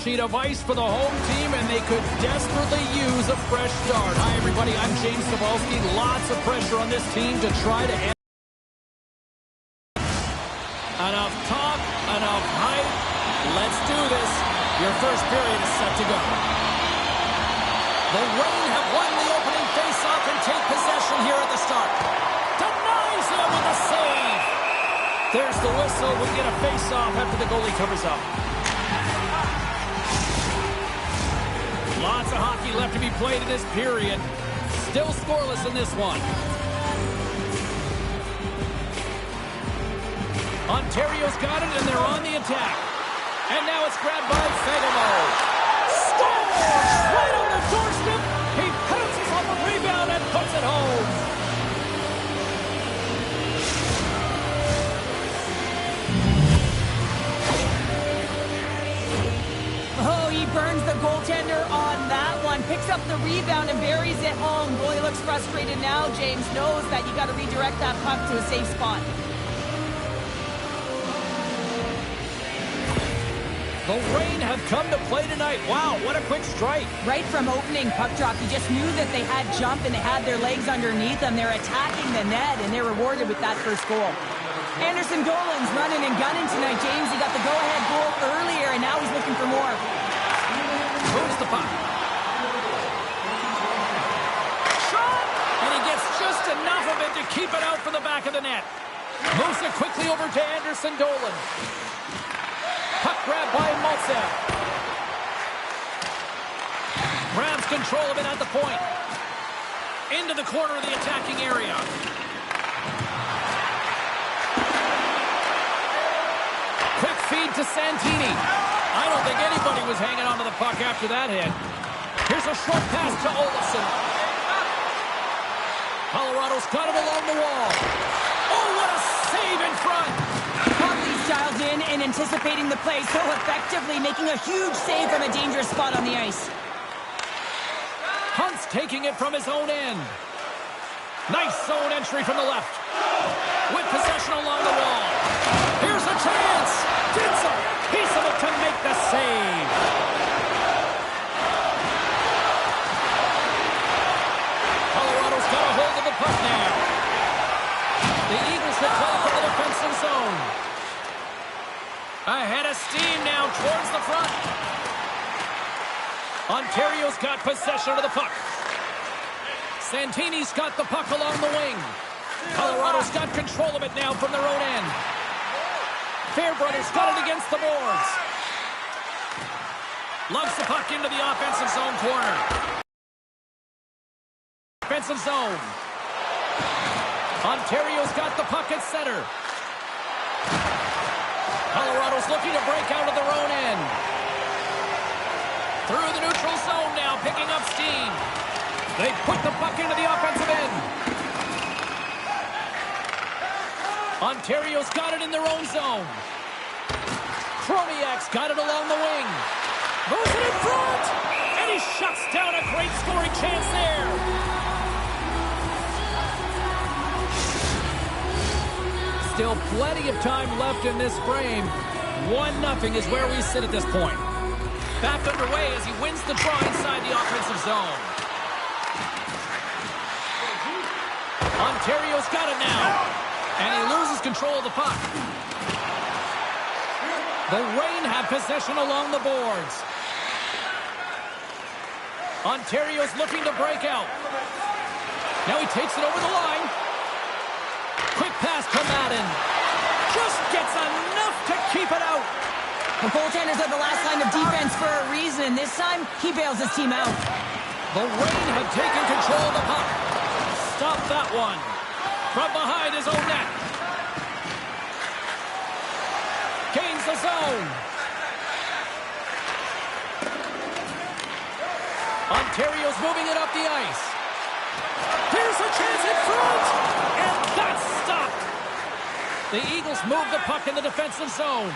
sheet of ice for the home team, and they could desperately use a fresh start. Hi, everybody. I'm James Cebulski. Lots of pressure on this team to try to end. Enough talk, enough hype. Let's do this. Your first period is set to go. The Reign have won the opening faceoff and take possession here at the start. Denies him with a save. There's the whistle. We get a faceoff after the goalie covers up. Lots of hockey left to be played in this period. Still scoreless in this one. Ontario's got it, and they're on the attack. And now it's grabbed by Fagemo. Scores! Right on the doorstep. He pounces on the rebound and puts it home. Oh, he burns the goaltender on that one. Picks up the rebound and buries it home. Boy, looks frustrated now. James knows that you got to redirect that puck to a safe spot. The Reign have come to play tonight. Wow, what a quick strike. Right from opening puck drop, you just knew that they had jump and they had their legs underneath them. They're attacking the net, and they're rewarded with that first goal. Anderson Dolan's running and gunning tonight, James. He got the go-ahead goal earlier, and now he's looking for more. Moves the puck. Shot! And he gets just enough of it to keep it out from the back of the net. Moves it quickly over to Anderson Dolan. Puck grab by Maltsev. Grabs control of it at the point. Into the corner of the attacking area. Quick feed to Santini. I don't think anybody was hanging onto the puck after that hit. Here's a short pass to Olofsson. Colorado's got it along the wall. Oh, what a save in front. Hartley's dialed in and anticipating the play so effectively, making a huge save from a dangerous spot on the ice. Hunt's taking it from his own end. Nice zone entry from the left. With possession along the wall. Here's a chance. Gets a piece of it to make the save. Colorado's got a hold of the puck now. The Eagles will play from the defensive zone. Ahead of steam now towards the front. Ontario's got possession of the puck. Santini's got the puck along the wing. Colorado's got control of it now from their own end. Fairbrother's got it against the boards. Lugs the puck into the offensive zone corner. Offensive zone. Ontario's got the puck at center. Colorado's looking to break out of their own end. Through the neutral zone now, picking up steam. They put the puck into the offensive end. Ontario's got it in their own zone. Chromiak's got it along the wing. Moves it in front! And he shuts down a great scoring chance there. Still plenty of time left in this frame. 1-0 is where we sit at this point. Back underway as he wins the draw inside the offensive zone. Ontario's got it now. And he loses control of the puck. The Reign have possession along the boards. Ontario's looking to break out. Now he takes it over the line. Quick pass to Madden. Just gets enough to keep it out. The goaltenders are the last line of defense for a reason. This time, he bails his team out. The Reign have taken control of the puck. Stop that one. From behind his own net. Gains the zone. Ontario's moving it up the ice. Here's a chance in front. And that's stopped. The Eagles move the puck in the defensive zone.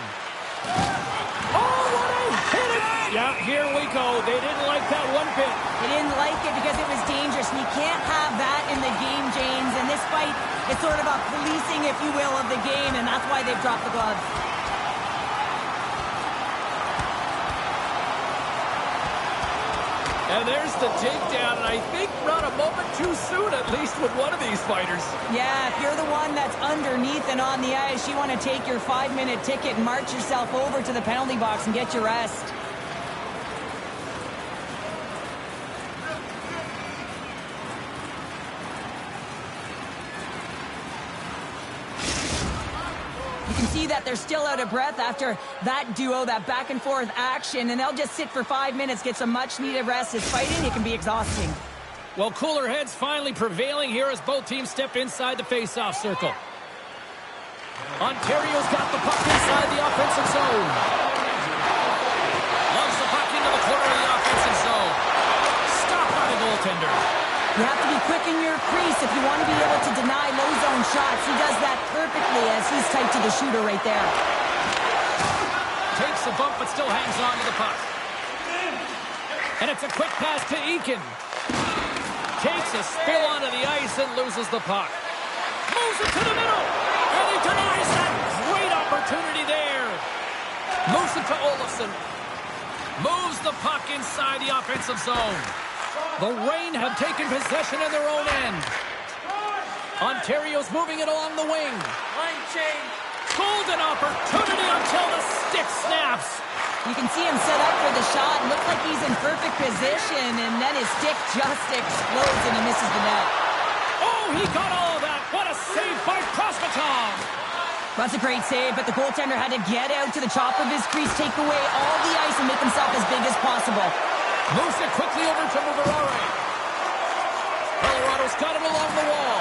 Oh, what a hit it! Yeah, here we go. They didn't like that one bit. They didn't like it because it was dangerous, and you can't have that in the game, James. And this fight, it's sort of a policing, if you will, of the game, and that's why they've dropped the gloves. And there's the takedown, and I think not a moment too soon, at least with one of these fighters. Yeah, if you're the one that's underneath and on the ice, you want to take your 5-minute ticket and march yourself over to the penalty box and get your rest. You can see that they're still out of breath after that duo, that back and forth action, and they'll just sit for 5 minutes, get some much needed rest. As fighting, it can be exhausting. Well, cooler heads finally prevailing here as both teams step inside the face-off circle. Ontario's got the puck inside the offensive zone. Loves the puck into the corner of the offensive zone. Stopped by the goaltender. You have to be quick in your crease if you want to be able to deny low zone shots. He does that perfectly as he's tight to the shooter right there. Takes a bump but still hangs on to the puck. And it's a quick pass to Eakin. Takes a spill onto the ice and loses the puck. Moves it to the middle. And he denies that great opportunity there. Moves it to Olofsson. Moves the puck inside the offensive zone. The Reign have taken possession of their own end. Ontario's moving it along the wing. Line change. Golden opportunity until the stick snaps. You can see him set up for the shot. Looks like he's in perfect position, and then his stick just explodes and he misses the net. Oh, he got all of that. What a save by Prosvetov. That's a great save, but the goaltender had to get out to the top of his crease, take away all the ice, and make himself as big as possible. Moves it quickly over to Mugarare. Colorado's got it along the wall.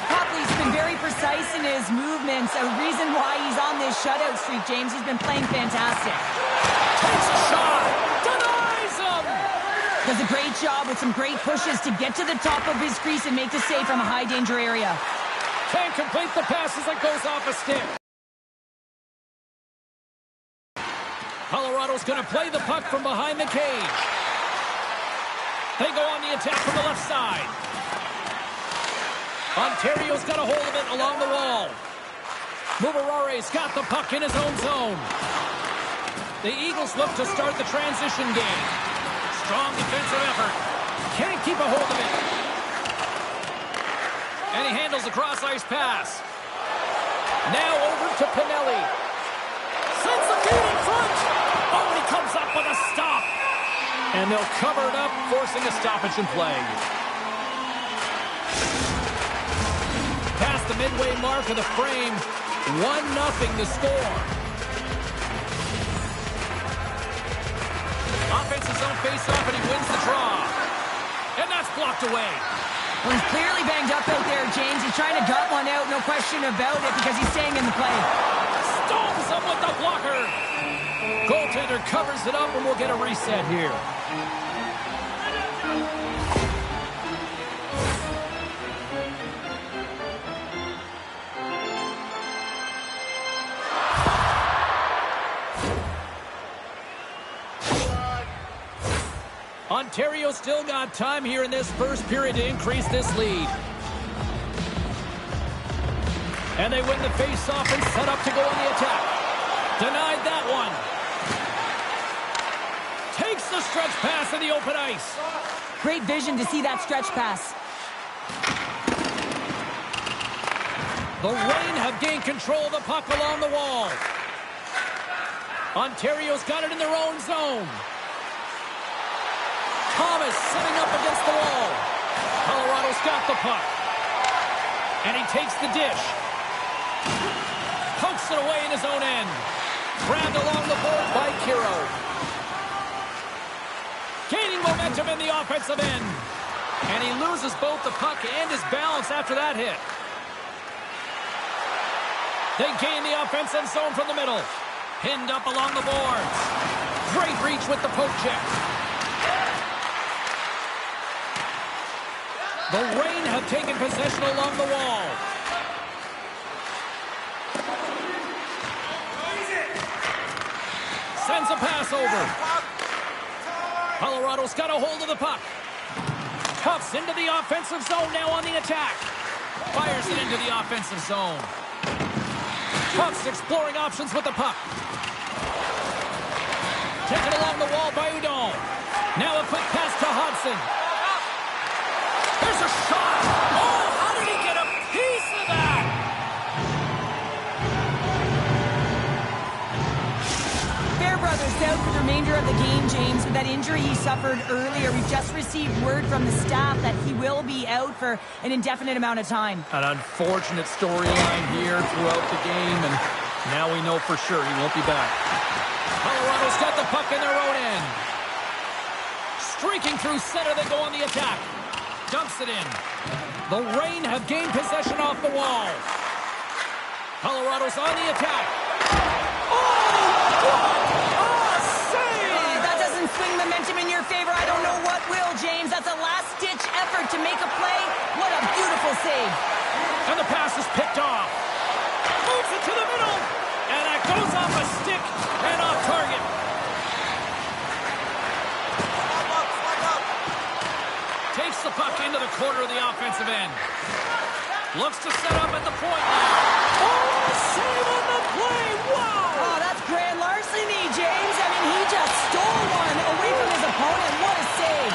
Copley's been very precise in his movements. A reason why he's on this shutout streak, James. He's been playing fantastic. Takes a shot. Denies him. Does a great job with some great pushes to get to the top of his crease and make the save from a high-danger area. Can't complete the pass as it goes off a stick. Colorado's going to play the puck from behind the cage. They go on the attack from the left side. Ontario's got a hold of it along the wall. Muvarare's got the puck in his own zone. The Eagles look to start the transition game. Strong defensive effort. Can't keep a hold of it. And he handles the cross-ice pass. Now over to Pinelli. Sends the feed in front. Oh, and he comes up with a stop. And they'll cover it up, forcing a stoppage in play. Past the midway mark of the frame, 1-0 the score. Offensive zone face-off, and he wins the draw. And that's blocked away. Well, he's clearly banged up out there, James. He's trying to gut one out, no question about it, because he's staying in the play. Stomps him with the blocker. Goaltender covers it up, and we'll get a reset here. Ontario still got time here in this first period to increase this lead. And they win the face-off and set up to go on the attack. Denied that one. Takes the stretch pass in the open ice. Great vision to see that stretch pass. The Reign have gained control of the puck along the wall. Ontario's got it in their own zone. Thomas sitting up against the wall. Colorado's got the puck. And he takes the dish. Pokes it away in his own end. Grabbed along the board by Kiro. Gaining momentum in the offensive end. And he loses both the puck and his balance after that hit. They gain the offensive zone from the middle. Pinned up along the boards. Great reach with the poke check. The Reign have taken possession along the wall. Sends a pass over. Colorado's got a hold of the puck. Cuffs into the offensive zone now on the attack. Fires it into the offensive zone. Cuffs exploring options with the puck. Taken along the wall by Udon. Anderson. There's a shot. Oh, how did he get a piece of that? Fairbrother's out for the remainder of the game, James, with that injury he suffered earlier. We've just received word from the staff that he will be out for an indefinite amount of time. An unfortunate storyline here throughout the game, and now we know for sure he won't be back. Colorado's got the puck in their own end. Streaking through center, they go on the attack. Dumps it in. The Reign have gained possession off the wall. Colorado's on the attack. Oh, what a save! That doesn't swing momentum in your favor. I don't know what will, James. That's a last-ditch effort to make a play. What a beautiful save. And the pass is picked off. Moves it to the middle. And that goes off a stick and off target. Takes the puck into the corner of the offensive end. Looks to set up at the point now. Oh, save on the play. Wow. Oh, that's grand larceny, James. I mean, he just stole one away from his opponent. What a save.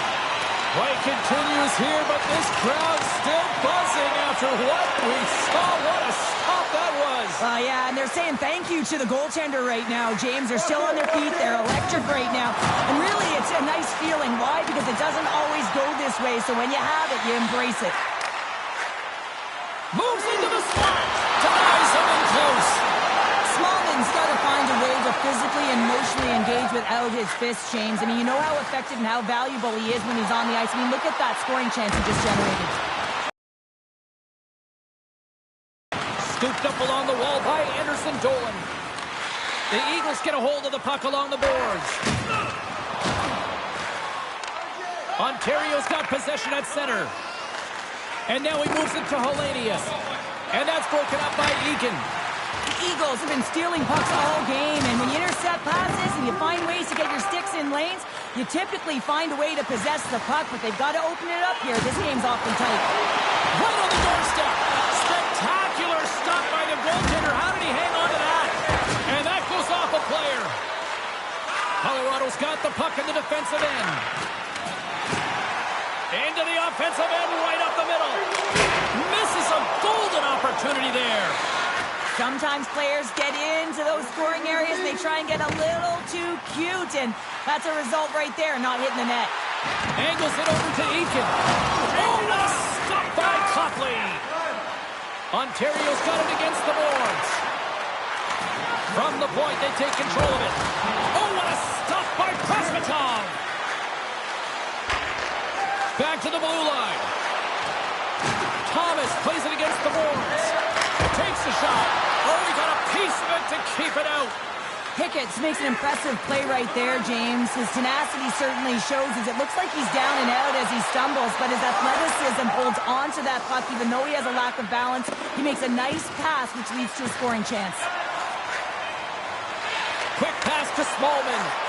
Play continues here, but this crowd's still buzzing after what we saw. What a stop that was. Yeah, and they're saying thank you to the goaltender right now, James. They're still on their feet. They're electric right now. And really, it's a nice feeling. Why? Because it doesn't always go this way, so when you have it, you embrace it. Moves into the slot. Denies him in close. Smallman's got to find a way to physically and emotionally engage without his fists, James. I mean, you know how effective and how valuable he is when he's on the ice. I mean, look at that scoring chance he just generated. Scooped up along the wall by Anderson Dolan. The Eagles get a hold of the puck along the boards. Ontario's got possession at center. And now he moves it to Hellenius. And that's broken up by Egan. The Eagles have been stealing pucks all game, and when you intercept passes and you find ways to get your sticks in lanes, you typically find a way to possess the puck, but they've got to open it up here. This game's awfully tight. Right on the doorstep. Spectacular stop by the goaltender. How did he hang on to that? And that goes off a player. Colorado's got the puck in the defensive end. Into the offensive end, right up the middle. Misses a golden opportunity there. Sometimes players get into those scoring areas and they try and get a little too cute, and that's a result right there, not hitting the net. Angles it over to Eakin. Oh, what a stop by Copley. Ontario's got it against the boards. From the point, they take control of it. Oh, what a stop by Presmetov. Back to the blue line. Thomas plays it against the boards. Takes the shot. Oh, he got a piece of it to keep it out. Hickett's makes an impressive play right there, James. His tenacity certainly shows as it looks like he's down and out as he stumbles, but his athleticism holds on to that puck even though he has a lack of balance. He makes a nice pass, which leads to a scoring chance. Quick pass to Smallman.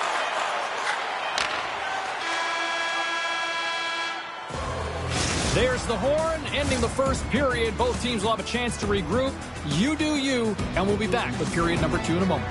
There's the horn, ending the first period. Both teams will have a chance to regroup. You do you, and we'll be back with period number 2 in a moment.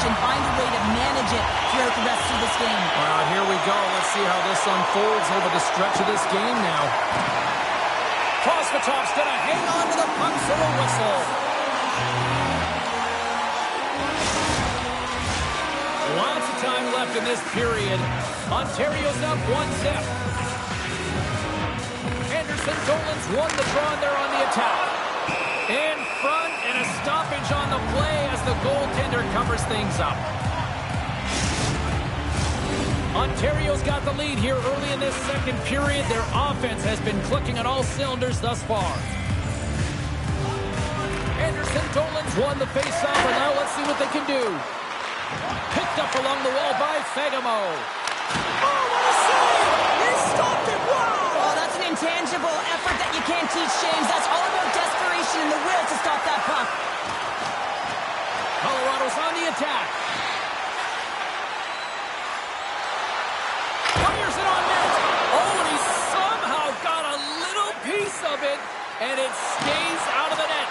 and find a way to manage it throughout the rest of this game. Well, here we go. Let's see how this unfolds over the stretch of this game now. Prosvetop's going to hang on to the puck for a whistle. Lots of time left in this period. Ontario's up 1-0. Anderson Dolan's won the draw and they're on the attack. In front and a stoppage on the play as the goaltender covers things up. Ontario's got the lead here early in this second period. Their offense has been clicking on all cylinders thus far. Anderson Dolan's won the faceoff, and now let's see what they can do. Picked up along the wall by Fagemo. Oh, what a save! He stopped it! Wow! Oh, that's an intangible effort that you can't teach, James. That's all about desperation and the will to stop that puck. Colorado's on the attack. Fires it on net. Oh, and he somehow got a little piece of it, and it stays out of the net.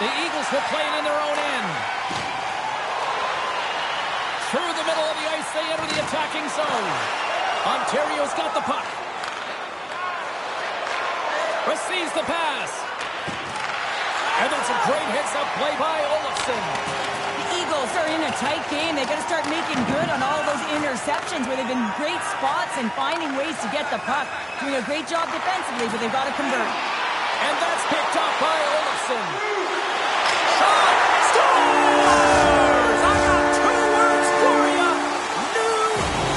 The Eagles will play it in their own end. Through the middle of the ice, they enter the attacking zone. Ontario's got the puck. Receives the pass. And then some great hits-up play by Olofsson. The Eagles are in a tight game. They got to start making good on all those interceptions where they've been great spots and finding ways to get the puck. Doing a great job defensively, but they've got to convert. And that's picked up by Olofsson. Shot! Scores! I got 2 words for you. New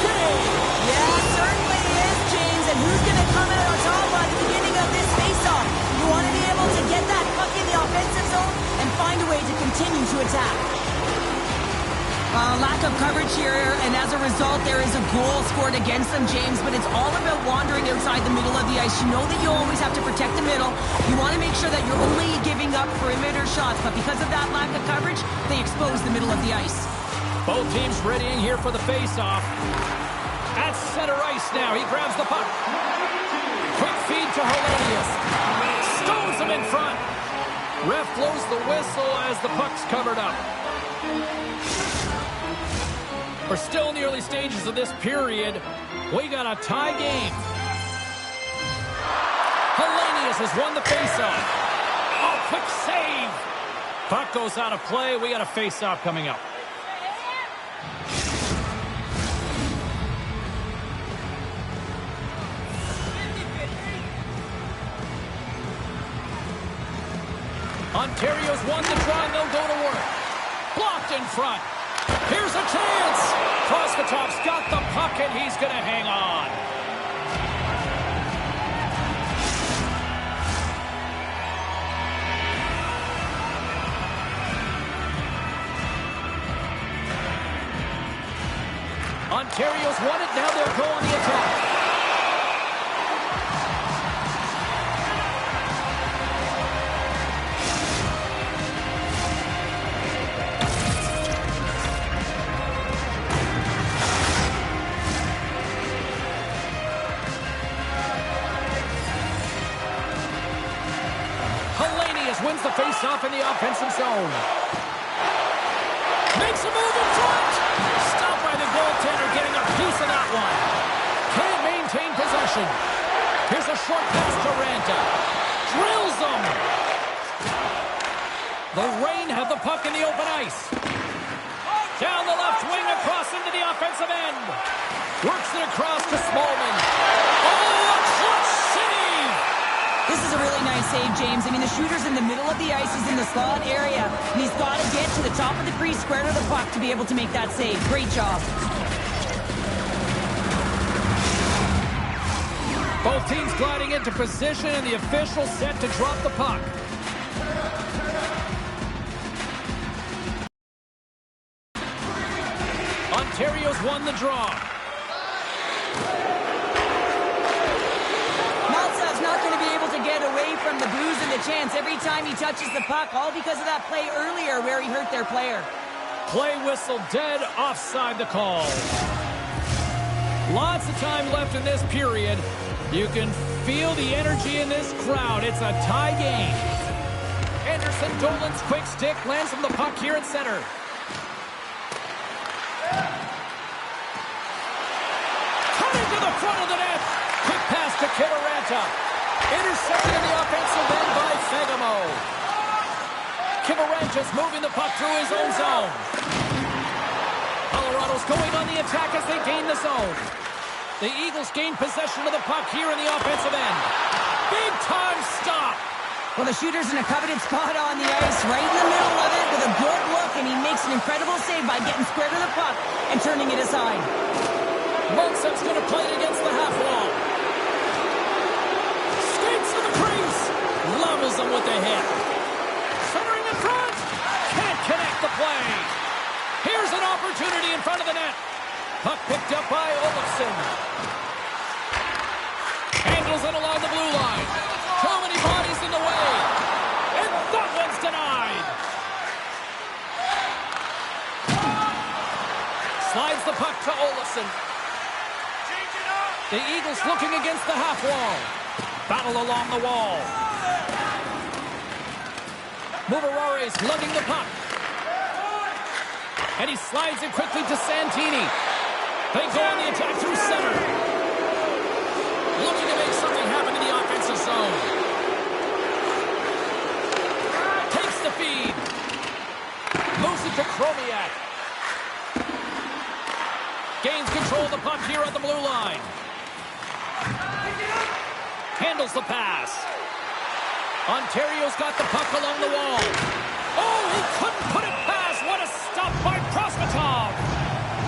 game. Yeah, it certainly is, James. And who's going to come out on top by the beginning of this face-off? You want to be able to get that puck in the offensive zone and find a way to continue to attack. Lack of coverage here, and as a result, there is a goal scored against them, James, but it's all about wandering outside the middle of the ice. You know that you always have to protect the middle. You want to make sure that you're only giving up perimeter shots, but because of that lack of coverage, they expose the middle of the ice. Both teams readying here for the face-off. At center ice now, he grabs the puck. Quick feed to Hellenius. Stones him in front. Ref blows the whistle as the puck's covered up. We're still in the early stages of this period. We got a tie game. Hellenius has won the faceoff. Oh, quick save. Puck goes out of play. We got a faceoff coming up. Ontario's won the draw and they'll go to work. Blocked in front. Here's a chance. Prosvetop's got the puck and he's going to hang on. Ontario's won it. Now they'll go on the attack. Wins the face-off in the offensive zone. Makes a move in front. Stopped by the goaltender, getting a piece of that one. Can't maintain possession. Here's a short pass to Ranta. Drills them. The Reign have the puck in the open ice. Down the left wing, across into the offensive end. Works it across to Smallman. Oh, a clutch save! This is a really nice save, James. I mean, the shooter's in the middle of the ice. He's in the slot area. And he's got to get to the top of the crease, square to the puck to be able to make that save. Great job. Both teams gliding into position, and the official set to drop the puck. Ontario's won the draw. Not going to be able to get away from the boos and the chance every time he touches the puck, all because of that play earlier where he hurt their player. Play whistle dead, offside the call. Lots of time left in this period. You can feel the energy in this crowd. It's a tie game. Anderson Dolan's quick stick lands from the puck here at center. front of the net. Quick pass to Kiviranta. Intercepted in the offensive end by Fagemo. Kiviranta's moving the puck through his own zone. Colorado's going on the attack as they gain the zone. The Eagles gain possession of the puck here in the offensive end. Big time stop. Well, the shooter's in a coveted spot on the ice, right in the middle of it with a good look, and he makes an incredible save by getting square to the puck and turning it aside. Munson's going to play it against the half wall. Skates to the crease. Levels them with the hit. Centering in front. Can't connect the play. Here's an opportunity in front of the net. Puck picked up by Olofsson. Handles it along the blue line. Too many bodies in the way. And that one's denied. Slides the puck to Olofsson. The Eagles looking against the half wall. Battle along the wall. Muvarare's lugging the puck. And he slides it quickly to Santini. They go on the attack through center. Looking to make something happen in the offensive zone. Takes the feed. Moves it to Chromiak. Gains control of the puck here at the blue line. Handles the pass. Ontario's got the puck along the wall. Oh, he couldn't put it past. What a stop by Prosvetov.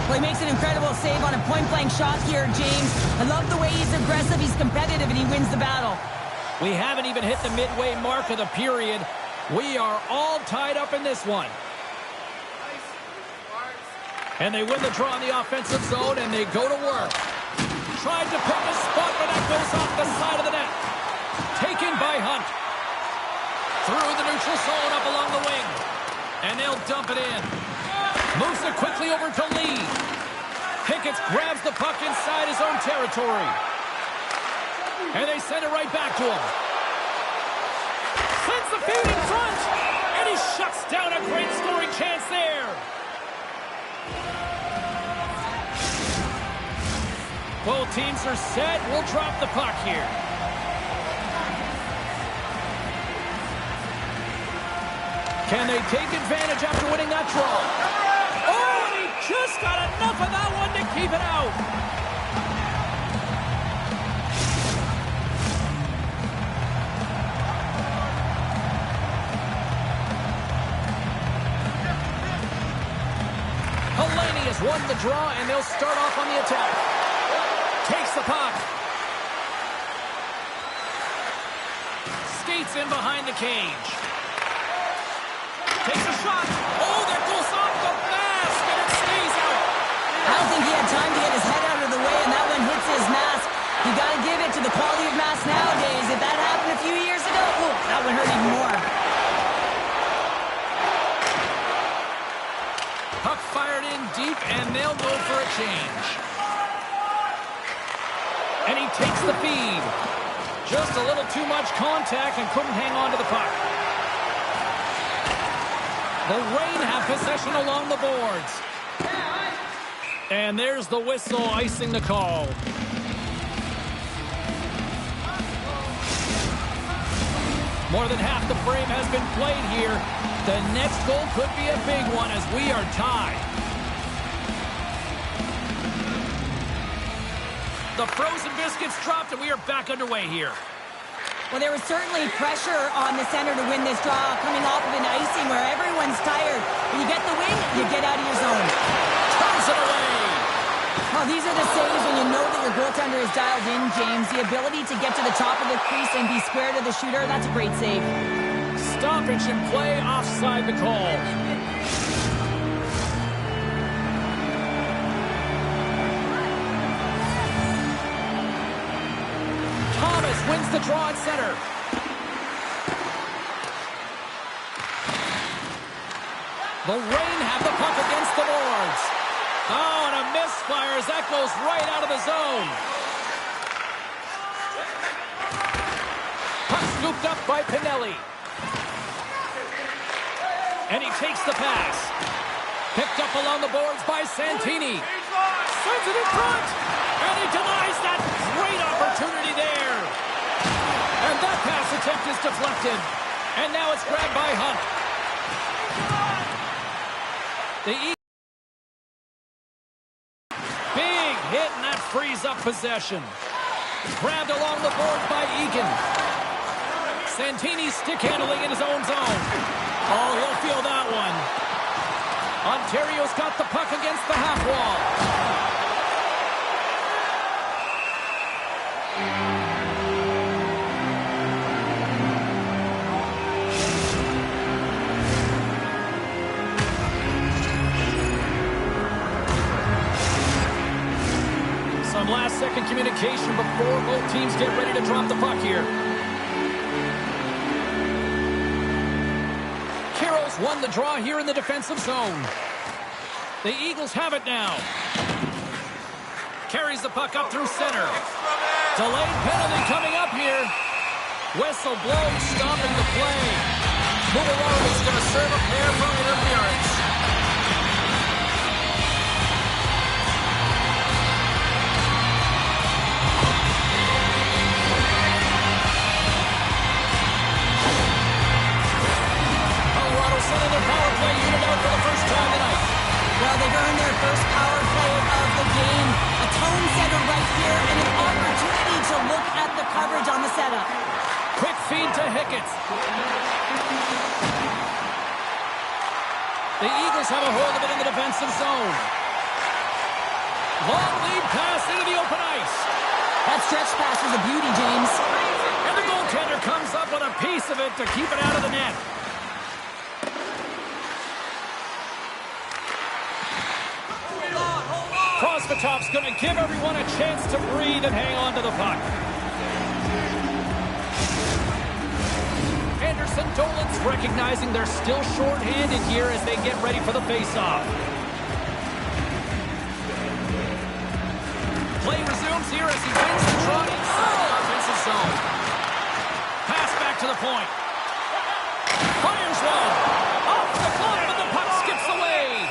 Well, he makes an incredible save on a point-blank shot here, James. I love the way he's aggressive, he's competitive, and he wins the battle. We haven't even hit the midway mark of the period. We are all tied up in this one. And they win the draw in the offensive zone, and they go to work. Tried to pick a spot, but that goes off the side of the net. Taken by Hunt. Through the neutral zone, up along the wing. And they'll dump it in. Moves it quickly over to Lee. Pickett grabs the puck inside his own territory. And they send it right back to him. Sends the feed in front. And he shuts down a great scoring chance there. Both teams are set. We'll drop the puck here. Can they take advantage after winning that draw? Oh, and he just got enough of that one to keep it out. Helene has won the draw, and they'll start off on the attack. Takes the puck. Skates in behind the cage. Takes a shot. Oh, that goes off the mask, and it stays out. I don't think he had time to get his head out of the way, and that one hits his mask. You got to give it to the quality of mask nowadays. If that happened a few years ago, oh, that would hurt even more. Puck fired in deep, and they'll go for a change. And he takes the feed. Just a little too much contact and couldn't hang on to the puck. The Reign have possession along the boards. And there's the whistle icing the call. More than half the frame has been played here. The next goal could be a big one as we are tied. The frozen biscuits dropped, and we are back underway here. Well, there was certainly pressure on the center to win this draw, coming off of an icing where everyone's tired. When you get the win, you get out of your zone. Turns it away. Well, these are the saves when you know that your goaltender is dialed in, James. The ability to get to the top of the crease and be square to the shooter, that's a great save. Stoppage in play, offside the call. Thomas wins the draw at center. The Reign have the puck against the boards. Oh, and a misfire as that goes right out of the zone. Puck scooped up by Pinelli. And he takes the pass. Picked up along the boards by Santini. Sends it in front. And he denies that great opportunity there. And that pass attempt is deflected. And now it's grabbed by Hunt. The big hit, and that frees up possession. Grabbed along the boards by Egan. Santini's stick handling in his own zone. Oh, he'll feel that one. Ontario's got the puck against the half wall. Some last-second communication before both teams get ready to drop the puck here. Won the draw here in the defensive zone. The Eagles have it now. Carries the puck up through center. Delayed penalty coming up here. Whistle blows, stopping the play. Mugararo is going to serve a pair for interference. Sending their power play unit out for the first time tonight. Well, they've earned their first power play of the game. A tone setter right here and an opportunity to look at the coverage on the setup. Quick feed to Hickett. The Eagles have a hold of it in the defensive zone. Long lead pass into the open ice. That stretch pass was a beauty, James. And the goaltender comes up with a piece of it to keep it out of the net. Krosvitov's going to give everyone a chance to breathe and hang on to the puck. Anderson Dolan's recognizing they're still short-handed here as they get ready for the face-off. Play resumes here as he wins the draw inside the offensive zone. Pass back to the point. Fires one. Off the glove, but the puck skips away.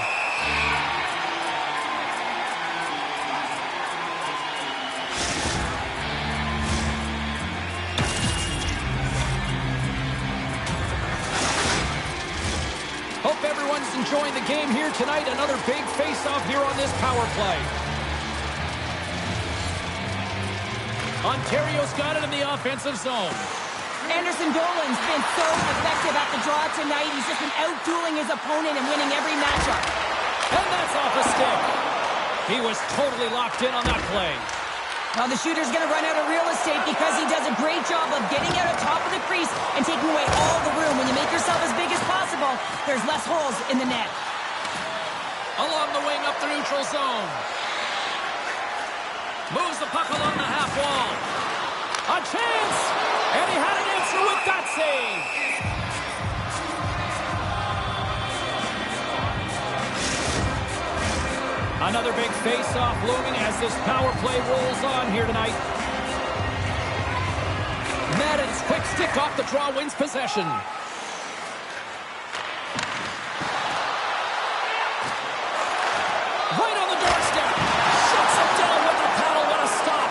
Hope everyone's enjoying the game here tonight. Another big face-off here on this power play. Ontario's got it in the offensive zone. Anderson Dolan's been so effective at the draw tonight. He's just been out-dueling his opponent and winning every matchup. And that's off a stick. He was totally locked in on that play. Now the shooter's going to run out of real estate because he does a great job of getting out of top of the crease and taking away all the room. When you make yourself as big as possible, there's less holes in the net. Along the wing up the neutral zone. Moves the puck along the half wall. A chance! And he had an answer with that save. Another big face-off looming as this power play rolls on here tonight. Madden's quick stick off the draw wins possession. Right on the doorstep. Shuts it down with the paddle. What a stop.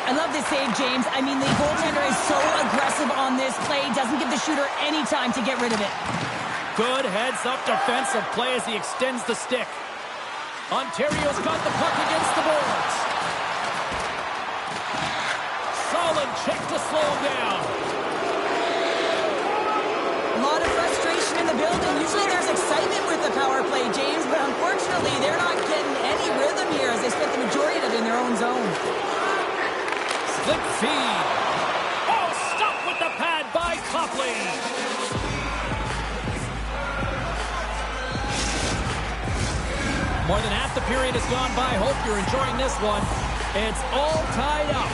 I love this save, James. I mean, the goaltender is so aggressive on this play. Doesn't give the shooter any time to get rid of it. Good heads-up defensive play as he extends the stick. Ontario's got the puck against the boards. Solid check to slow him down. A lot of frustration in the building. Usually there's excitement with the power play, James, but unfortunately they're not getting any rhythm here as they spent the majority of it in their own zone. Slip feed. Oh, stopped with the pad by Copley. More than half the period has gone by. Hope you're enjoying this one. It's all tied up.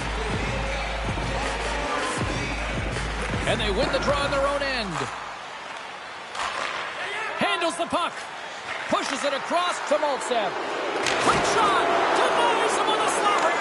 And they win the draw on their own end. Handles the puck. Pushes it across to Maltsev. Quick shot. Denies him with a slapper.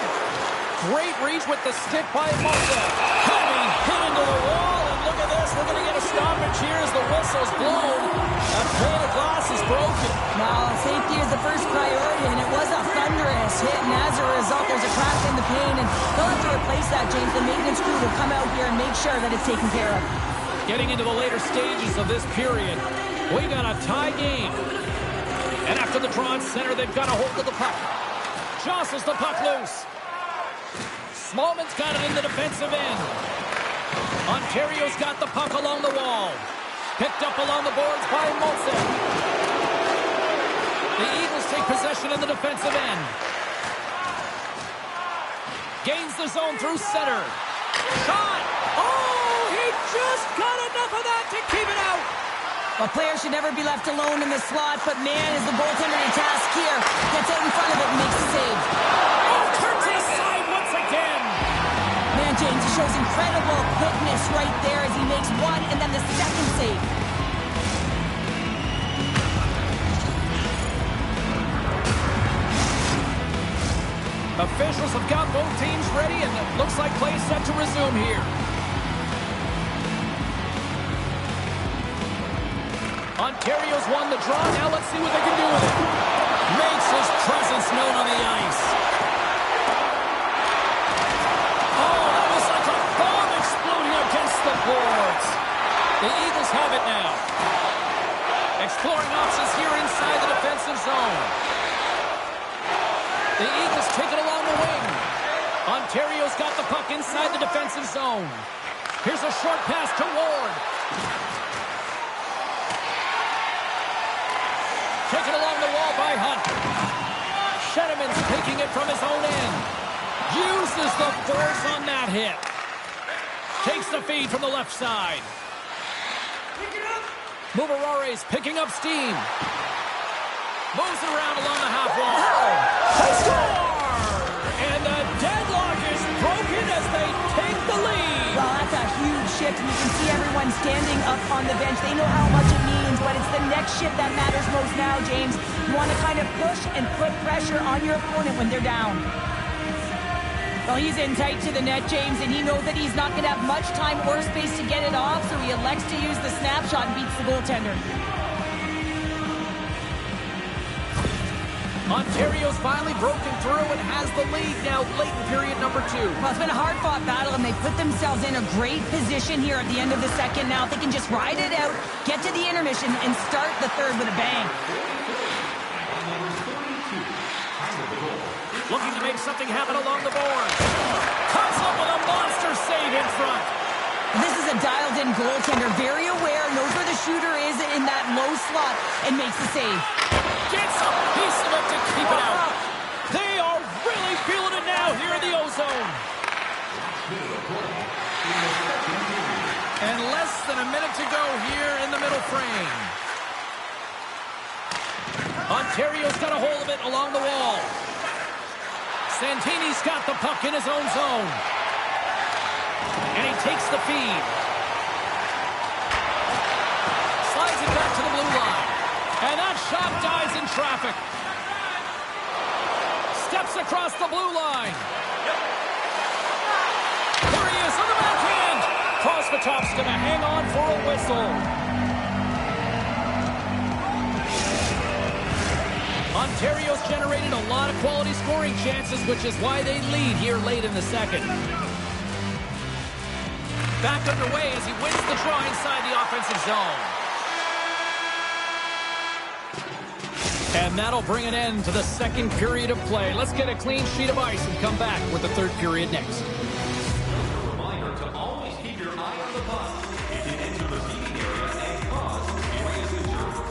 Great reach with the stick by Maltsev. Heavy hit into the wall. And look at this. We're going to get a stoppage here as the whistle's blown. A pane of glass is broken. Now, safety is the first priority, and it was a thunderous hit, and as a result, there's a crack in the pane, and they'll have to replace that, James. The maintenance crew will come out here and make sure that it's taken care of. Getting into the later stages of this period, we got a tie game. And after the draw at center, they've got a hold of the puck. Jostles the puck loose. Smallman's got it in the defensive end. Ontario's got the puck along the wall. Picked up along the boards by Molson. The Eagles take possession in the defensive end. Gains the zone through center. Shot! Oh, he just got enough of that to keep it out. A player should never be left alone in the slot, but man, is the goaltender in task here. Gets out in front of it and makes the save. Oh, turns it aside once again. Man, James, he shows incredible quickness right there as he makes one and then the second save. Officials have got both teams ready, and it looks like play is set to resume here. Ontario's won the draw. Now let's see what they can do with it. Makes his presence known on the ice. Oh, that was like a bomb exploding against the boards. The Eagles have it now. Exploring options here inside the defensive zone. The Eagles take it along the wing. Ontario's got the puck inside the defensive zone. Here's a short pass to Ward. Taken along the wall by Hunt. Shedeman's taking it from his own end. Uses the force on that hit. Takes the feed from the left side. Muvarare's picking up steam. Moves it around along the half wall. They score! And the deadlock is broken as they take the lead. Well, that's a huge shift, and you can see everyone standing up on the bench. They know how much it means, but it's the next shift that matters most now, James. You want to kind of push and put pressure on your opponent when they're down. Well, he's in tight to the net, James, and he knows that he's not going to have much time or space to get it off, so he elects to use the snapshot and beats the goaltender. Ontario's finally broken through and has the lead now late in period number 2. Well, it's been a hard-fought battle, and they put themselves in a great position here at the end of the second. Now, if they can just ride it out, get to the intermission, and start the third with a bang. Looking to make something happen along the board. Comes up with a monster save in front. This is a dialed-in goaltender, very aware, knows where the shooter is in that low slot, and makes the save. Gets a piece of it to keep it out. They are really feeling it now here in the O-Zone. And less than a minute to go here in the middle frame. Ontario's got a hold of it along the wall. Santini's got the puck in his own zone. And he takes the feed. Slides it back to the blue line. And that shot dies in traffic. Steps across the blue line. There he is on the backhand. Cross the top's going to hang on for a whistle. Ontario's generated a lot of quality scoring chances, which is why they lead here late in the second. Back underway as he wins the draw inside the offensive zone. And that'll bring an end to the second period of play. Let's get a clean sheet of ice and come back with the third period next. A reminder to always keep your eye on the puck. If you enter the feeding area and cause serious injury.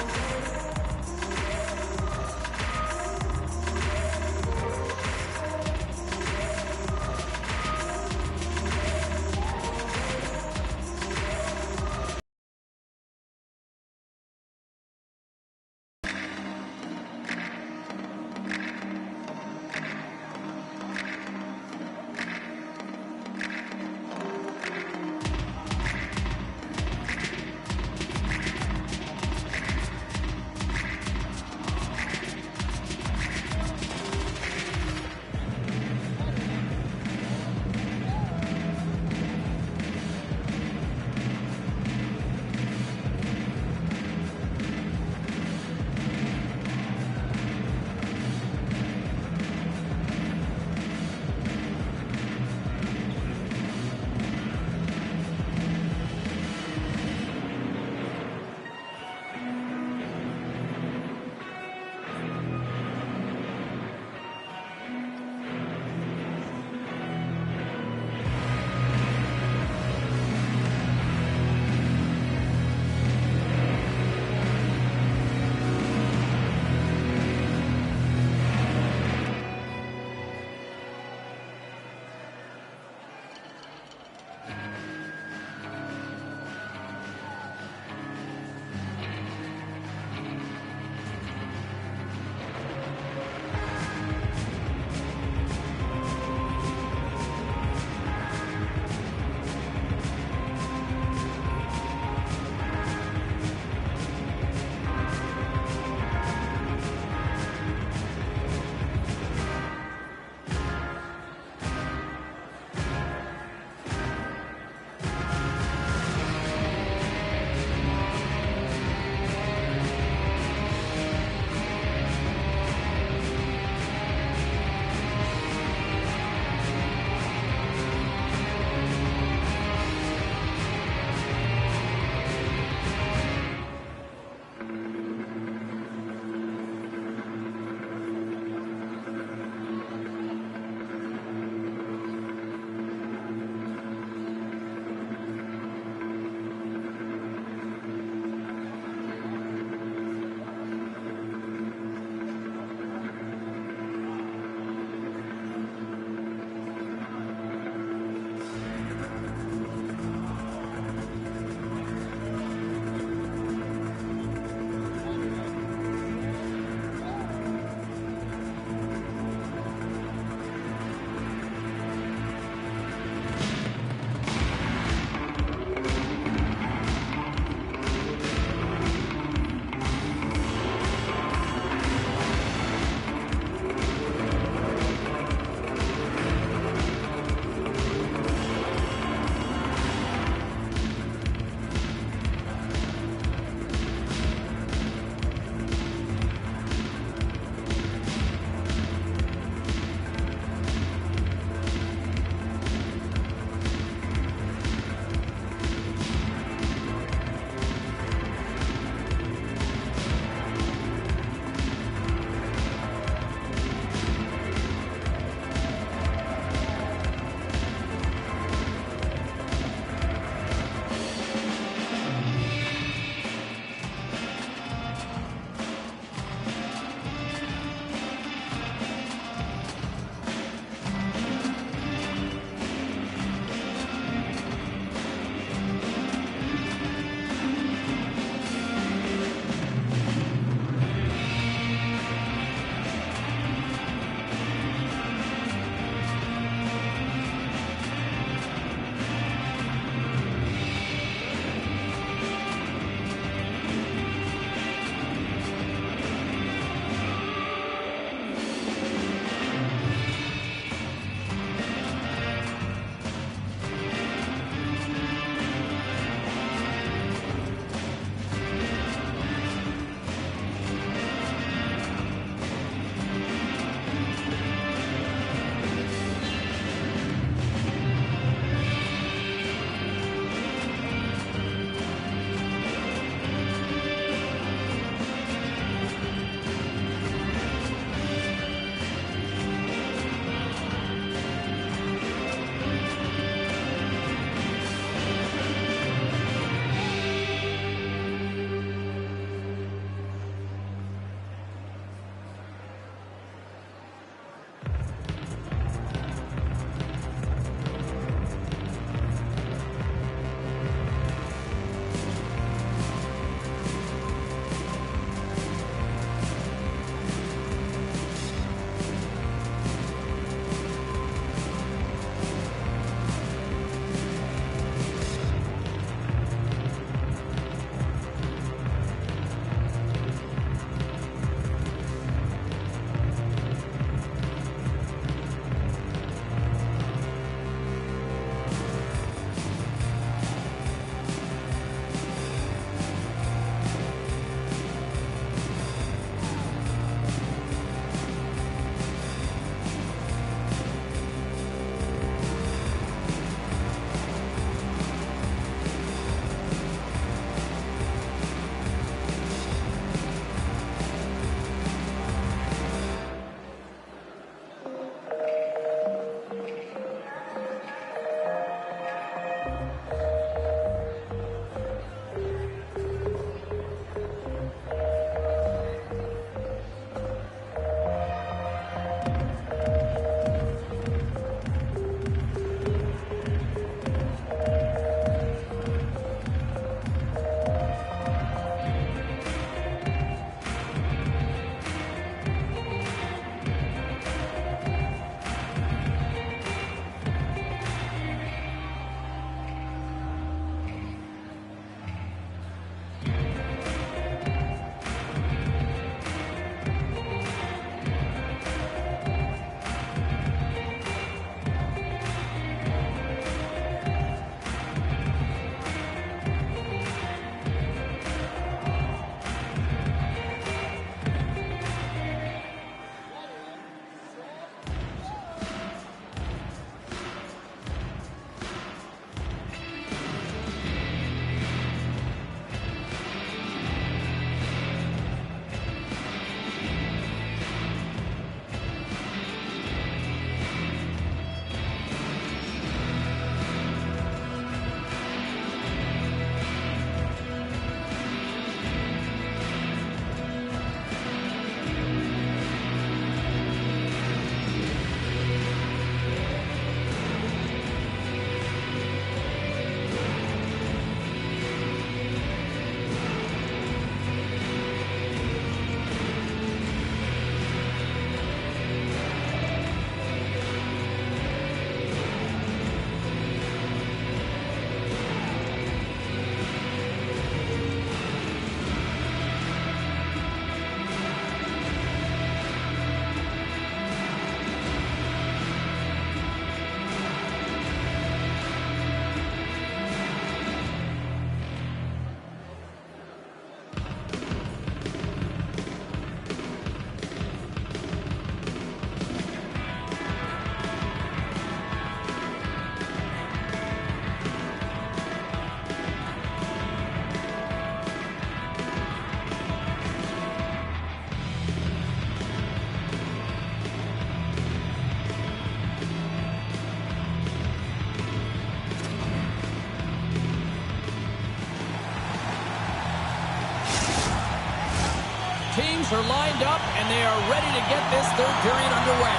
are lined up, and they are ready to get this third period underway.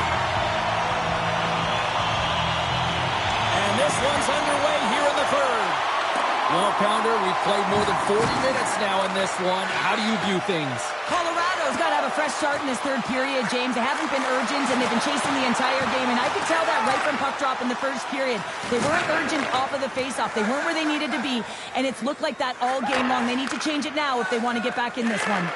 And this one's underway here in the third. Well, Pounder, we've played more than 40 minutes now in this one. How do you view things? Colorado's got to have a fresh start in this third period, James. They haven't been urgent, and they've been chasing the entire game. And I could tell that right from puck drop in the first period. They weren't urgent off of the faceoff. They weren't where they needed to be, and it's looked like that all game long. They need to change it now if they want to get back in this one.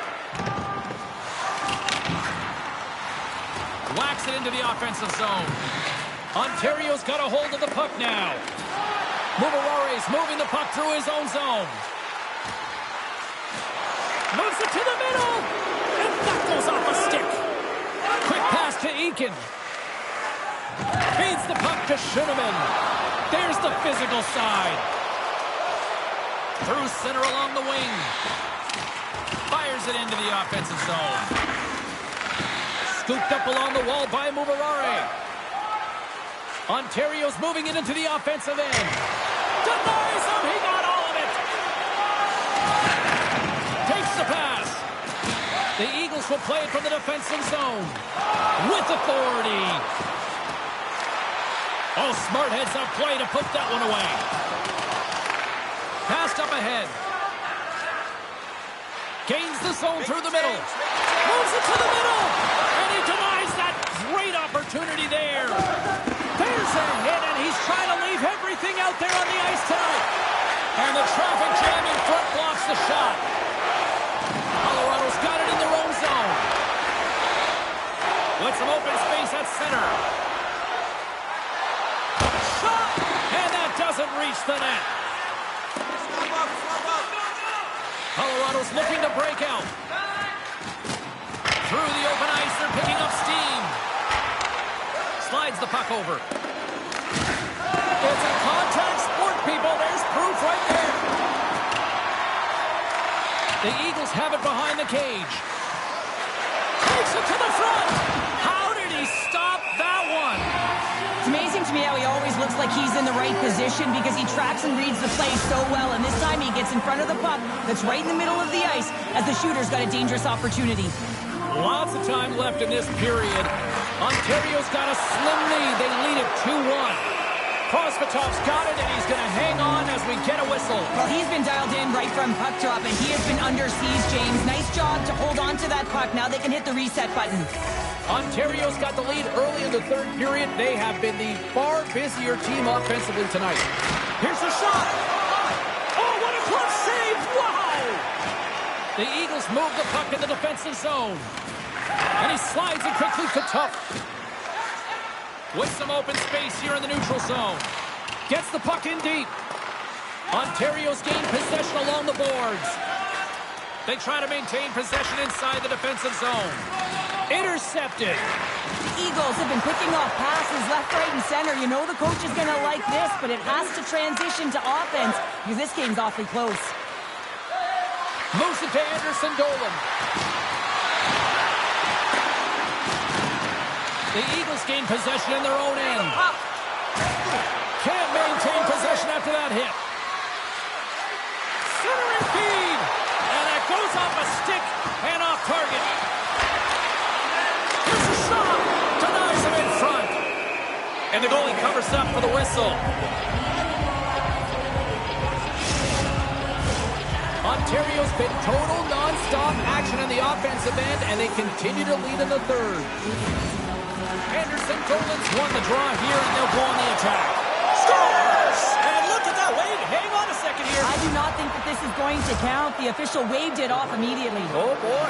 Whacks it into the offensive zone. Ontario's got a hold of the puck now. Muvarare's moving the puck through his own zone. Moves it to the middle. And that goes off a stick. Quick pass to Eakin. Feeds the puck to Schoenemann. There's the physical side. Through center along the wing. Fires it into the offensive zone. Scooped up along the wall by Muvarare. Ontario's moving it into the offensive end. Denies him. He got all of it. Takes the pass. The Eagles will play it from the defensive zone. With authority. Oh, smart heads-up play to put that one away. Passed up ahead. Gains the zone through the middle. Moves it to the middle. And he denies that great opportunity there. There's a hit, and he's trying to leave everything out there on the ice tonight. And the traffic jam in front blocks the shot. Colorado's got it in their own zone. With some open space at center. Shot! And that doesn't reach the net. Colorado's looking to break out. Through the open ice, they're picking up steam. Slides the puck over. It's a contact sport, people. There's proof right there. The Eagles have it behind the cage. Takes it to the front. How did he stop that one? It's amazing to me how he always looks like he's in the right position because he tracks and reads the play so well. And this time he gets in front of the puck that's right in the middle of the ice as the shooter's got a dangerous opportunity. Lots of time left in this period. Ontario's got a slim lead. They lead it 2-1. Prosvetov's got it, and he's going to hang on as we get a whistle. Well, he's been dialed in right from puck drop, and he has been under siege, James. Nice job to hold on to that puck. Now they can hit the reset button. Ontario's got the lead early in the third period. They have been the far busier team offensively tonight. Here's the shot. Oh, what a clutch save. Wow. The Eagles move the puck in the defensive zone. And he slides it quickly to Tuff. With some open space here in the neutral zone. Gets the puck in deep. Ontario's gained possession along the boards. They try to maintain possession inside the defensive zone. Intercepted. The Eagles have been picking off passes left, right, and center. You know the coach is going to like this, but it has to transition to offense because this game's awfully close. Moves it to Anderson Dolan. The Eagles gain possession in their own end. Can't maintain possession after that hit. Centering feed. And that goes off a stick and off target. Here's a shot. Denies him in front. And the goalie covers up for the whistle. Ontario's been total non-stop action in the offensive end, and they continue to lead in the third. Anderson Dolan's won the draw here, and they'll go on the attack. Scores! And look at that wave. Hang on a second here. I do not think that this is going to count. The official waved it off immediately. Oh, boy.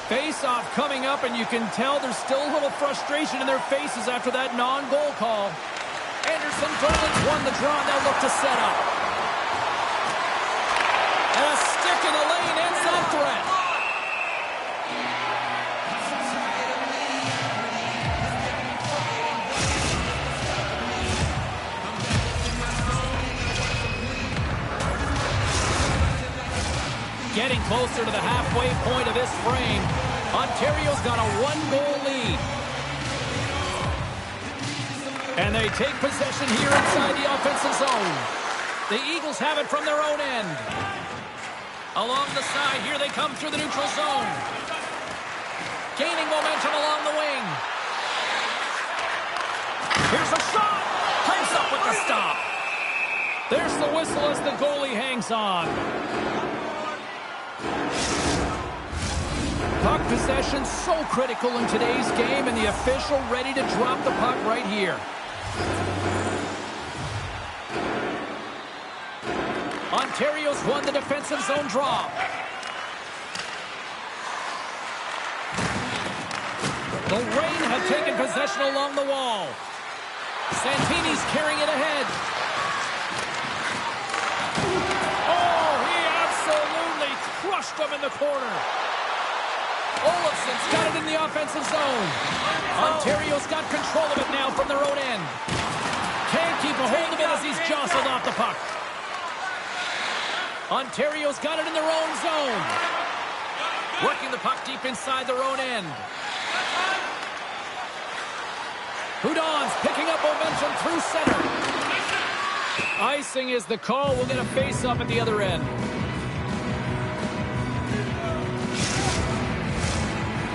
Face-off coming up, and you can tell there's still a little frustration in their faces after that non-goal call. Anderson Dolan's won the draw, and they'll look to set up. And a stick in the lane ends that threat. Getting closer to the halfway point of this frame. Ontario's got a 1-goal lead. And they take possession here inside the offensive zone. The Eagles have it from their own end. Along the side, here they come through the neutral zone. Gaining momentum along the wing. Here's a shot. Comes up with the stop. There's the whistle as the goalie hangs on. Puck possession so critical in today's game, and the official ready to drop the puck right here. Ontario's won the defensive zone draw. The Reign have taken possession along the wall. Santini's carrying it ahead. Oh, he absolutely crushed him in the corner. Olafson's got it in the offensive zone. Ontario's got control of it now from their own end. Can't keep a hold of it as he's jostled off the puck. Ontario's got it in their own zone. Working the puck deep inside their own end. Houdon's picking up momentum through center. Icing is the call. We'll get a face-up at the other end.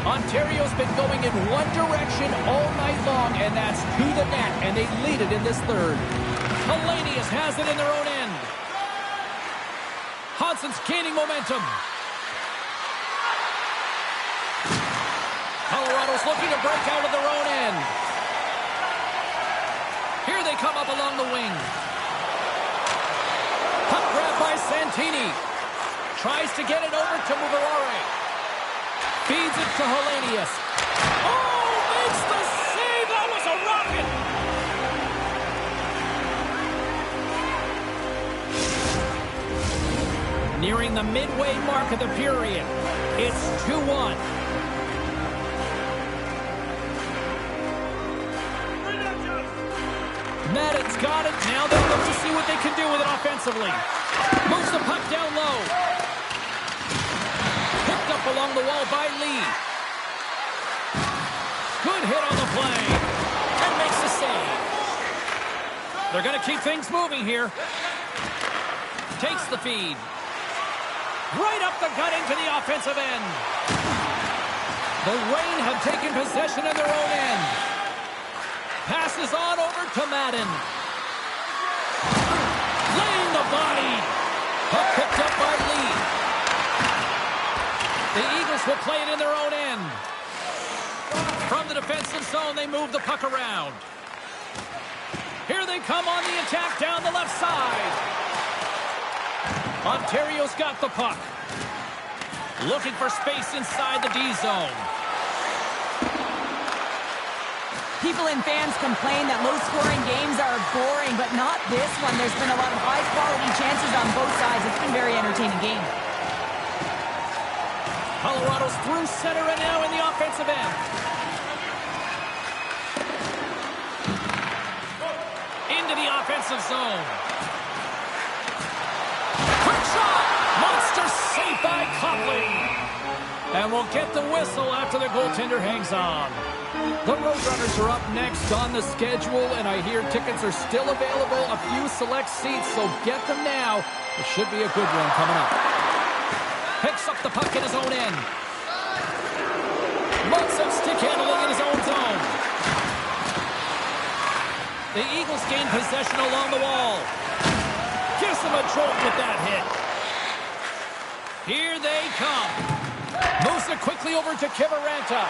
Ontario's been going in one direction all night long, and that's to the net, and they lead it in this third. Hellenius has it in their own end. Hodgson's gaining momentum. Colorado's looking to break out of their own end. Here they come up along the wing. Puck grab by Santini. Tries to get it over to Mugarare. Feeds it to Hellenius. Oh, makes the save. That was a rocket. Nearing the midway mark of the period. It's 2-1. Madden's got it. Now they'll look to see what they can do with it offensively. Moves the puck down low. Picked up along the wall by Lee. Good hit on the play. And makes the save. They're going to keep things moving here. Takes the feed. Right up the gut into the offensive end. The Reign have taken possession of their own end. Passes on over to Madden. Laying the body. Puck picked up by Lee. The Eagles will play it in their own end. From the defensive zone, they move the puck around. Here they come on the attack down the left side. Ontario's got the puck. Looking for space inside the D zone. People and fans complain that low-scoring games are boring, but not this one. There's been a lot of high-quality chances on both sides. It's been a very entertaining game. Colorado's through center and now in the offensive end. Into the offensive zone. Quick shot! Monster save by Copley. And we'll get the whistle after the goaltender hangs on. The Roadrunners are up next on the schedule, and I hear tickets are still available, a few select seats, so get them now. It should be a good one coming up. Picks up the puck in his own end. Months of stick handling in his own zone. The Eagles gain possession along the wall. Gives them a jolt with that hit. Here they come. Moves it quickly over to Kiviranta.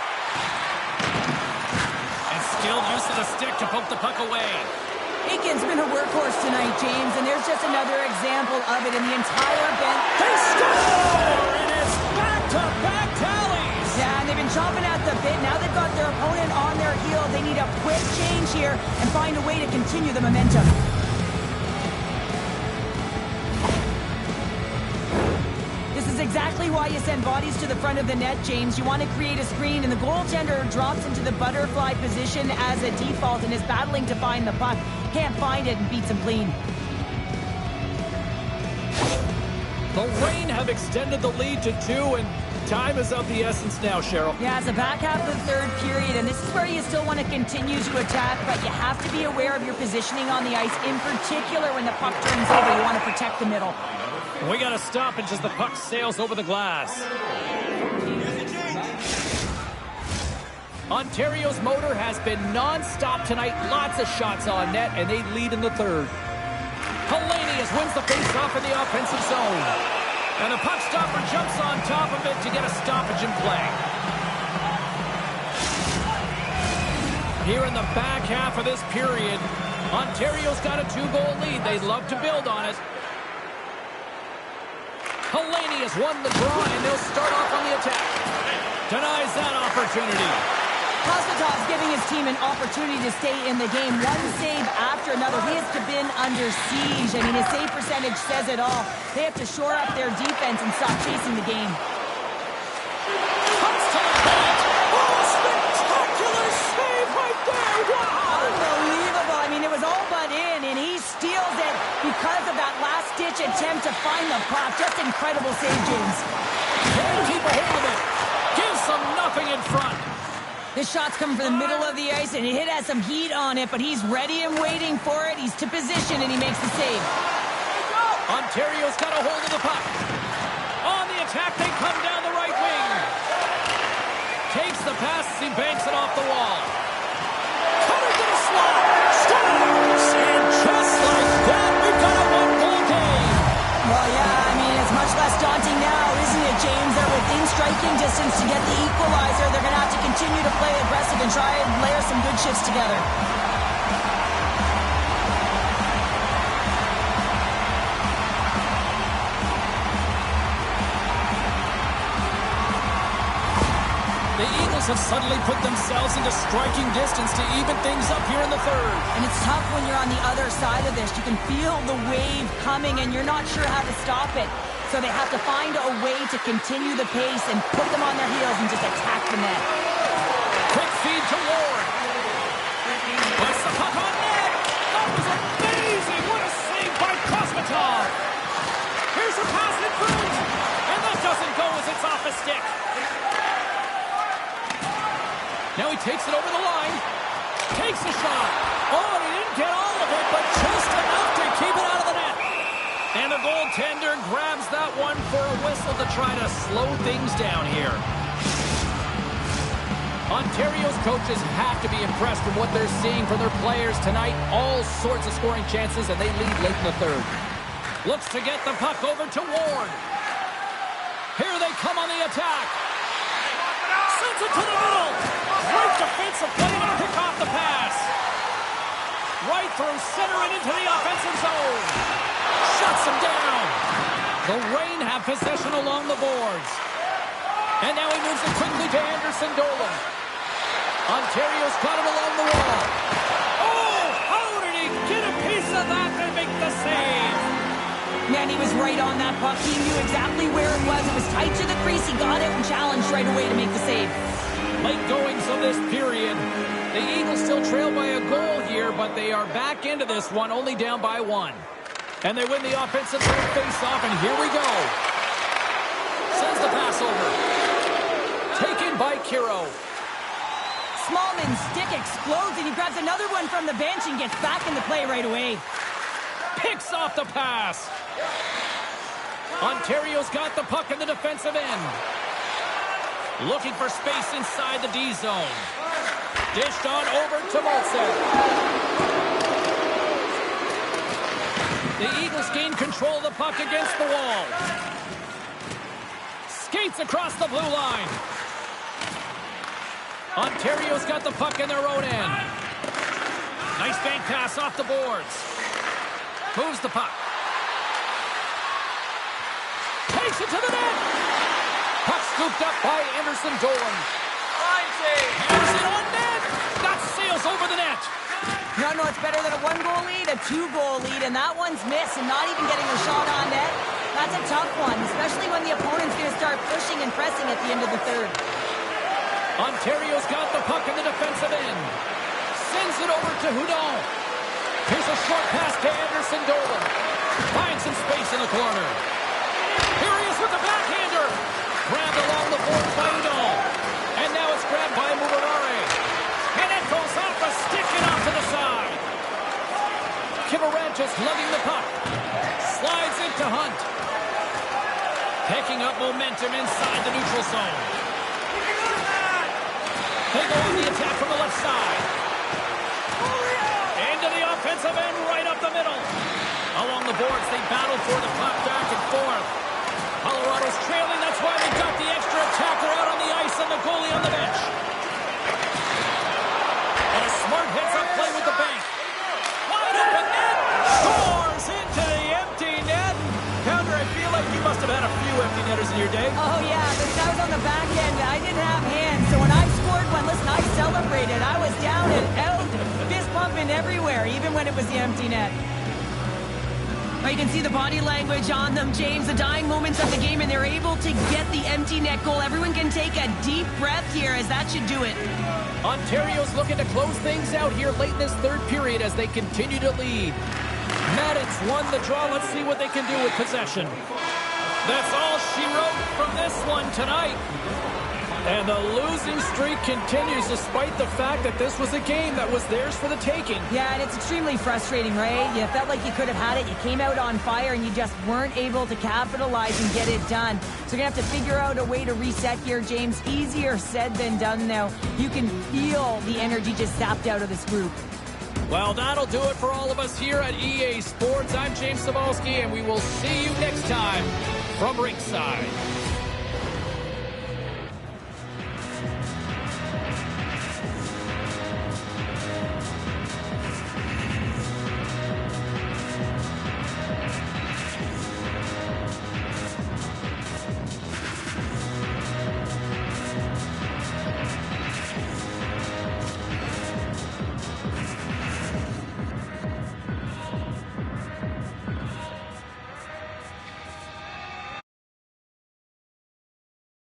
And still use of the stick to poke the puck away. Aiken's been a workhorse tonight, James, and there's just another example of it in the entire bench. They score! And it's back-to-back tallies! Yeah, and they've been chomping at the bit. Now they've got their opponent on their heel. They need a quick change here and find a way to continue the momentum. This is exactly why you send bodies to the front of the net, James. You want to create a screen, and the goaltender drops into the butterfly position as a default and is battling to find the puck. Can't find it and beats him clean. The Reign have extended the lead to 2, and Time is of the essence now, Cheryl. Yeah, it's the back half of the third period, and this is where you still want to continue to attack, but you have to be aware of your positioning on the ice, in particular when the puck turns over. You want to protect the middle. We got to stop it as the puck sails over the glass. Ontario's motor has been non-stop tonight. Lots of shots on net, and they lead in the third. Hellenius wins the face-off in the offensive zone. And the puck stopper jumps on top of it to get a stoppage in play. Here in the back half of this period, Ontario's got a 2-goal lead. They'd love to build on it. Hellenius won the draw, and they'll start off on the attack. Denies that opportunity. Kosmatov's giving his team an opportunity to stay in the game. One save after another. He has been under siege. I mean, his save percentage says it all. They have to shore up their defense and stop chasing the game. Comes to the net. Oh, spectacular save right there. Wow. Unbelievable. I mean, it was all but in, and he steals it because of that last-ditch attempt to find the puck. Just incredible save, James. Can't keep a hold of it. Gives them nothing in front. This shot's coming from the middle of the ice, and it has some heat on it, but he's ready and waiting for it. He's to position, and he makes the save. Ontario's got a hold of the puck. On the attack, they come down the right wing. Takes the pass as he banks it off the wall. Coming to the slot. Scores! And just like that, we've got a 1-goal game. Well, yeah, I mean, it's much less daunting now, isn't it, James? They're within striking distance to get the equalizer. They're going to have to continue to play aggressive and try and layer some good shifts together. The Eagles have suddenly put themselves into striking distance to even things up here in the third. And it's tough when you're on the other side of this. You can feel the wave coming, and you're not sure how to stop it. So they have to find a way to continue the pace and put them on their heels and just attack the net. Quick feed to Ward. Puts the puck on net. That was amazing. What a save by Kosmatov. Here's a pass in front. And that doesn't go as it's off a stick. Now he takes it over the line. Takes a shot. Oh, he didn't get all of it, but just enough to keep it out of the net. And the goaltender grabs that one for a whistle to try to slow things down here. Ontario's coaches have to be impressed with what they're seeing from their players tonight. All sorts of scoring chances, and they lead late in the third. Looks to get the puck over to Ward. Here they come on the attack. Sends it to the middle. Great defensive play to pick off the pass. Right through center and into the offensive zone. Shuts him down. The Reign have possession along the boards. And now he moves it quickly to Anderson Dolan. Ontario's got him along the wall. Oh, how did he get a piece of that and make the save? Man, he was right on that puck. He knew exactly where it was. It was tight to the crease. He got it and challenged right away to make the save. Late goings of this period. The Eagles still trail by a goal here, but they are back into this one, only down by 1. And they win the offensive face-off, and here we go. Sends the pass over. Taken by Kiro. Smallman's stick explodes, and he grabs another one from the bench and gets back in the play right away. Picks off the pass. Ontario's got the puck in the defensive end. Looking for space inside the D zone. Dished on over to Maltsev. The Eagles gain control of the puck against the wall. Skates across the blue line. Ontario's got the puck in their own end. Nice bank pass off the boards. Moves the puck. Takes it to the net. Puck scooped up by Anderson Dolan. Anderson on net. That sails over the net. No, it's better than a 1-goal lead, a 2-goal lead, and that one's missed and not even getting a shot on net. That's a tough one, especially when the opponent's going to start pushing and pressing at the end of the third. Ontario's got the puck in the defensive end. Sends it over to Houdon. Here's a short pass to Anderson Dolan. Finds some space in the corner. Here he is with the backhander. Grabbed along the forward by Udall. And now it's grabbed by Mubarare. And it goes off a stick and off to the side. Kivarad just lugging the puck. Slides into Hunt. Picking up momentum inside the neutral zone. They go on the attack from the left side. Into the offensive end, right up the middle. Along the boards, they battle for the puck back and forth. Colorado's trailing, that's why they got the extra attacker out on the ice and the goalie on the bench. And a smart heads-up play with the bank. Wide open net, scores into the empty net. Pounder, I feel like you must have had a few empty netters in your day. Oh, yeah, but I was on the back end. I didn't have hands, so when I scored one, listen, I celebrated. I was down and out, fist pumping everywhere, even when it was the empty net. Well, you can see the body language on them, James, the dying moments of the game, and they're able to get the empty net goal. Everyone can take a deep breath here, as that should do it. Ontario's looking to close things out here late in this third period as they continue to lead. Maddox won the draw. Let's see what they can do with possession. That's all she wrote from this one tonight. And the losing streak continues despite the fact that this was a game that was theirs for the taking. Yeah, and it's extremely frustrating, right? You felt like you could have had it. You came out on fire, and you just weren't able to capitalize and get it done. So you're going to have to figure out a way to reset here, James. Easier said than done now. You can feel the energy just sapped out of this group. Well, that'll do it for all of us here at EA Sports. I'm James Cybulski, and we will see you next time from ringside.